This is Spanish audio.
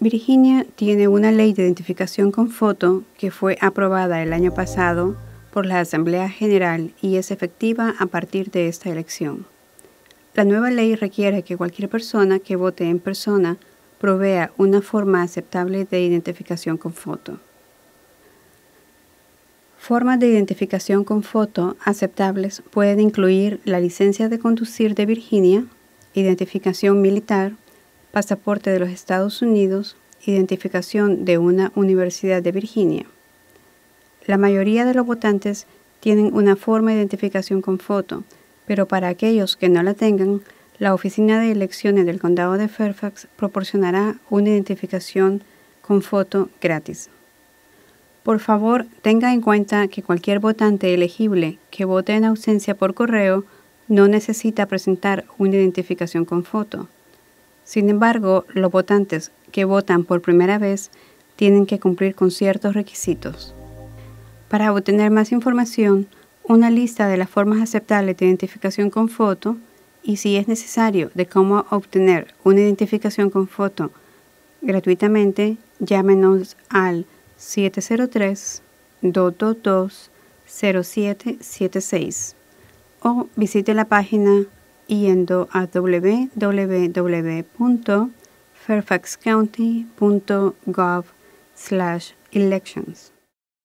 Virginia tiene una ley de identificación con foto que fue aprobada el año pasado por la Asamblea General y es efectiva a partir de esta elección. La nueva ley requiere que cualquier persona que vote en persona provea una forma aceptable de identificación con foto. Formas de identificación con foto aceptables pueden incluir la licencia de conducir de Virginia, identificación militar, pasaporte de los Estados Unidos, identificación de una universidad de Virginia. La mayoría de los votantes tienen una forma de identificación con foto, pero para aquellos que no la tengan, la Oficina de Elecciones del Condado de Fairfax proporcionará una identificación con foto gratis. Por favor, tenga en cuenta que cualquier votante elegible que vote en ausencia por correo no necesita presentar una identificación con foto. Sin embargo, los votantes que votan por primera vez tienen que cumplir con ciertos requisitos. Para obtener más información, una lista de las formas aceptables de identificación con foto y, si es necesario, de cómo obtener una identificación con foto gratuitamente, llámenos al 703-222-0776 o visite la página yendo a www.fairfaxcounty.gov/elections.